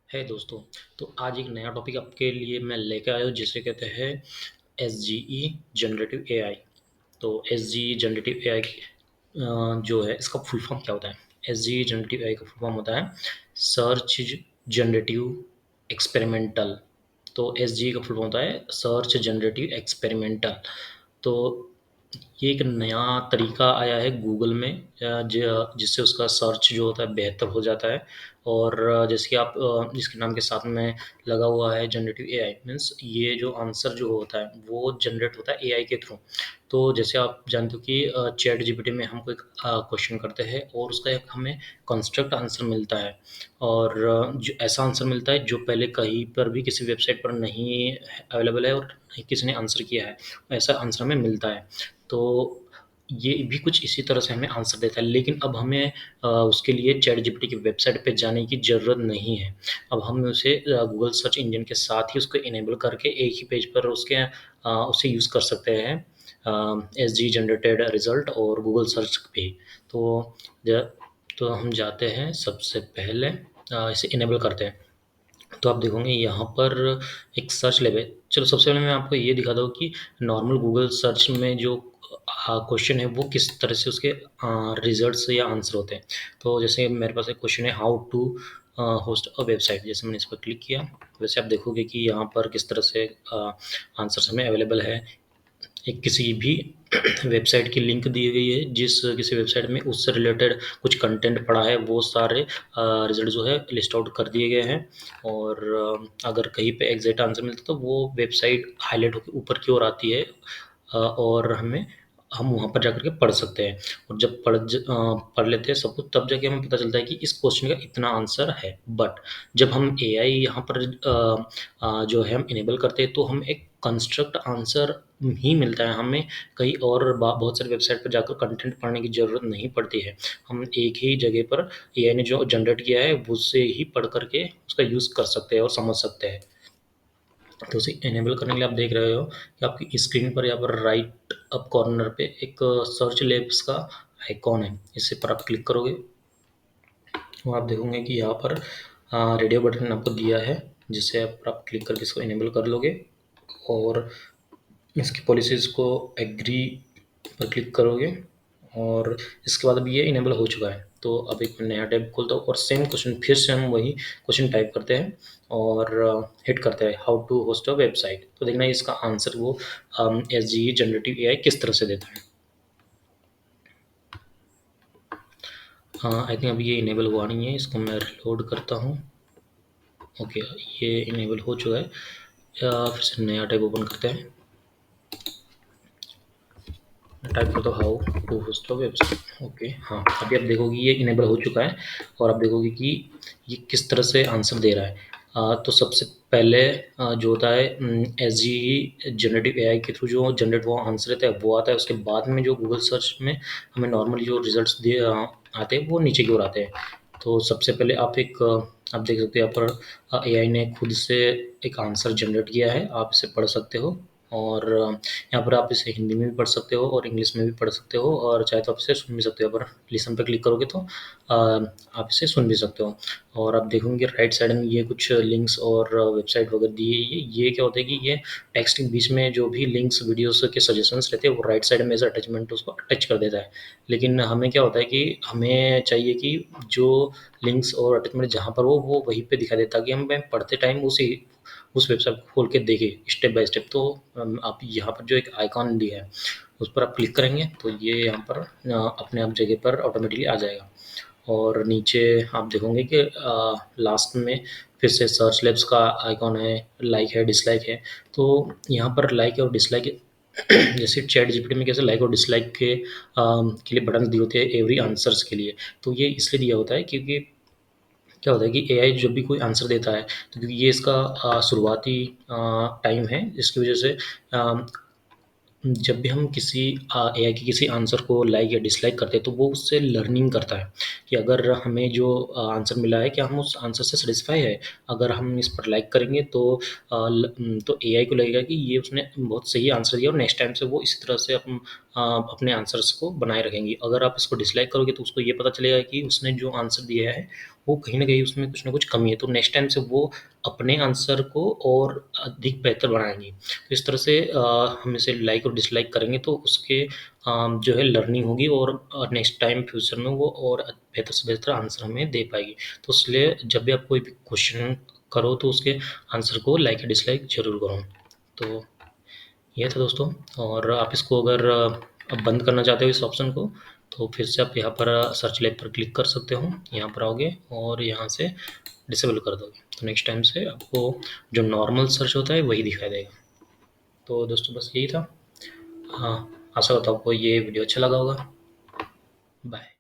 है दोस्तों। तो आज एक नया टॉपिक आपके लिए मैं लेकर आया हूँ जिसे कहते हैं एस जी ई जनरेटिव ए आई। तो एस जी जनरेटिव ए आई जो है इसका फुल फॉर्म क्या होता है? एस जी जनरेटिव ए आई का फुल फॉर्म होता है सर्च जनरेटिव एक्सपेरिमेंटल। तो एस जी का फुल फॉर्म होता है सर्च जनरेटिव एक्सपेरिमेंटल। तो ये एक नया तरीका आया है गूगल में जिससे उसका सर्च जो होता है बेहतर हो जाता है। और जैसे कि आप जिसके नाम के साथ में लगा हुआ है जनरेटिव एआई मीन्स ये जो आंसर जो होता है वो जनरेट होता है एआई के थ्रू। तो जैसे आप जानते हो कि चैट जीपीटी में हम कोई क्वेश्चन करते हैं और उसका एक हमें कंस्ट्रक्ट आंसर मिलता है। और जो ऐसा आंसर मिलता है जो पहले कहीं पर भी किसी वेबसाइट पर नहीं अवेलेबल है और नहीं किसी ने आंसर किया है, ऐसा आंसर हमें मिलता है। तो ये भी कुछ इसी तरह से हमें आंसर देता है, लेकिन अब हमें उसके लिए चैट जीपीटी की वेबसाइट पे जाने की ज़रूरत नहीं है। अब हम उसे गूगल सर्च इंजन के साथ ही उसको इनेबल करके एक ही पेज पर उसे यूज़ कर सकते हैं एस जी जनरेटेड रिजल्ट और गूगल सर्च पे। तो ज तो हम जाते हैं सबसे पहले इसे इनेबल करते हैं। तो आप देखोगे यहाँ पर एक सर्च लेवल। चलो सबसे पहले मैं आपको ये दिखा दूँ कि नॉर्मल गूगल सर्च में जो क्वेश्चन है वो किस तरह से उसके रिजल्ट्स या आंसर होते हैं। तो जैसे मेरे पास एक क्वेश्चन है how to host a website. जैसे मैंने इस पर क्लिक किया, वैसे आप देखोगे कि यहाँ पर किस तरह से आंसर हमें अवेलेबल है। एक किसी भी वेबसाइट की लिंक दी गई है, जिस किसी वेबसाइट में उससे रिलेटेड कुछ कंटेंट पड़ा है वो सारे रिजल्ट जो है लिस्ट आउट कर दिए गए हैं। और अगर कहीं पे एग्जैक्ट आंसर मिलता है तो वो वेबसाइट हाईलाइट होकर ऊपर की ओर आती है। और हम वहाँ पर जाकर के पढ़ सकते हैं। और जब पढ़ लेते हैं सब कुछ तब जाके हमें पता चलता है कि इस क्वेश्चन का इतना आंसर है। बट जब हम एआई यहाँ पर जो है हम इनेबल करते हैं तो हम एक कंस्ट्रक्ट आंसर ही मिलता है हमें। कहीं और बहुत सारी वेबसाइट पर जाकर कंटेंट पढ़ने की ज़रूरत नहीं पड़ती है। हम एक ही जगह पर एआई ने जो जनरेट किया है उससे ही पढ़ करके उसका यूज़ कर सकते हैं और समझ सकते हैं। तो उसे इनेबल करने के लिए आप देख रहे हो कि आपकी स्क्रीन पर यहाँ पर राइट अप कॉर्नर पे एक सर्च लैब्स का आइकॉन है। इसे पर आप क्लिक करोगे और आप देखोगे कि यहाँ पर रेडियो बटन आपको दिया है, जिससे आप क्लिक करके इसको इनेबल कर लोगे और इसकी पॉलिसीज़ को एग्री पर क्लिक करोगे। और इसके बाद अब ये इनेबल हो चुका है। तो अब एक नया टैब खोलता हूँ और सेम क्वेश्चन फिर से हम वही क्वेश्चन टाइप करते हैं और हिट करते हैं how to host a website. तो देखना इसका आंसर वो एस जी जनरेटिव एआई किस तरह से देता है। हाँ, आई थिंक अभी ये इनेबल हुआ नहीं है, इसको मैं रिलोड करता हूँ। ओके, ये इनेबल हो चुका है। फिर से नया टैब ओपन करते हैं, टाइप करता हूँ how to host a website. Okay, हाँ अभी आप देखोगे ये इनेबल हो चुका है और आप देखोगे कि ये किस तरह से आंसर दे रहा है। तो सबसे पहले जो होता है एस जी जनरेटिव एआई के थ्रू जो जनरेट वो आंसर रहता है वो आता है। उसके बाद में जो गूगल सर्च में हमें नॉर्मली जो रिजल्ट्स आते हैं वो नीचे की ओर आते हैं। तो सबसे पहले आप देख सकते हो यहाँ पर एआई ने खुद से एक आंसर जनरेट किया है, आप इसे पढ़ सकते हो। और यहाँ पर आप इसे हिंदी में भी पढ़ सकते हो और इंग्लिश में भी पढ़ सकते हो और चाहे तो आप इसे सुन भी सकते हो। अगर लिसन पे क्लिक करोगे तो आप इसे सुन भी सकते हो। और आप देखोगे राइट साइड में ये कुछ लिंक्स और वेबसाइट वगैरह दी है। ये क्या होता है कि ये टेक्स्ट के बीच में जो भी लिंक्स वीडियोस के सजेशंस रहते हैं वो राइट साइड में एज अटैचमेंट उसको अटैच कर देता है। लेकिन हमें क्या होता है कि हमें चाहिए कि जो लिंक्स और अटैचमेंट जहाँ पर हो वो वहीं पे दिखा देता, ताकि हमें पढ़ते टाइम उस वेबसाइट को खोल के देखें स्टेप बाय स्टेप। तो आप यहाँ पर जो एक आइकॉन दिया है उस पर आप क्लिक करेंगे तो ये यहाँ पर अपने आप जगह पर ऑटोमेटिकली आ जाएगा। और नीचे आप देखोगे कि लास्ट में फिर से सर्च लैब्स का आइकॉन है, लाइक है, डिसलाइक है। तो यहाँ पर लाइक और डिसलाइक जैसे चैट जीपीटी में कैसे लाइक और डिसलाइक के लिए बटन दिए होते हैं एवरी आंसर्स के लिए, तो ये इसलिए दिया होता है क्योंकि क्या होता है कि एआई जब भी कोई आंसर देता है तो क्योंकि ये इसका शुरुआती टाइम है, जिसकी वजह से जब भी हम किसी एआई के किसी आंसर को लाइक या डिसलाइक करते हैं तो वो उससे लर्निंग करता है कि अगर हमें जो आंसर मिला है क्या हम उस आंसर से सेटिस्फाई है। अगर हम इस पर लाइक करेंगे तो एआई को लगेगा कि ये उसने बहुत सही आंसर दिया और नेक्स्ट टाइम से वो इसी तरह से अपने आंसर्स को बनाए रखेंगी। अगर आप इसको डिसलाइक करोगे तो उसको ये पता चलेगा कि उसने जो आंसर दिया है वो कहीं न कहीं उसमें कुछ न कुछ कमी है, तो नेक्स्ट टाइम से वो अपने आंसर को और अधिक बेहतर बनाएँगी। तो इस तरह से हम इसे लाइक और डिसलाइक करेंगे तो उसके जो है लर्निंग होगी और नेक्स्ट टाइम फ्यूचर में वो और बेहतर से बेहतर आंसर हमें दे पाएगी। तो इसलिए जब भी आप कोई भी क्वेश्चन करो तो उसके आंसर को लाइक या डिसलाइक ज़रूर करो। तो ये था दोस्तों, और आप इसको अगर अब बंद करना चाहते हो इस ऑप्शन को, तो फिर से आप यहाँ पर सर्च लैब पर क्लिक कर सकते हो। यहाँ पर आओगे और यहाँ से डिसेबल कर दोगे, तो नेक्स्ट टाइम से आपको जो नॉर्मल सर्च होता है वही दिखाई देगा। तो दोस्तों बस यही था। हाँ, आशा करता हूँ आपको ये वीडियो अच्छा लगा होगा। बाय।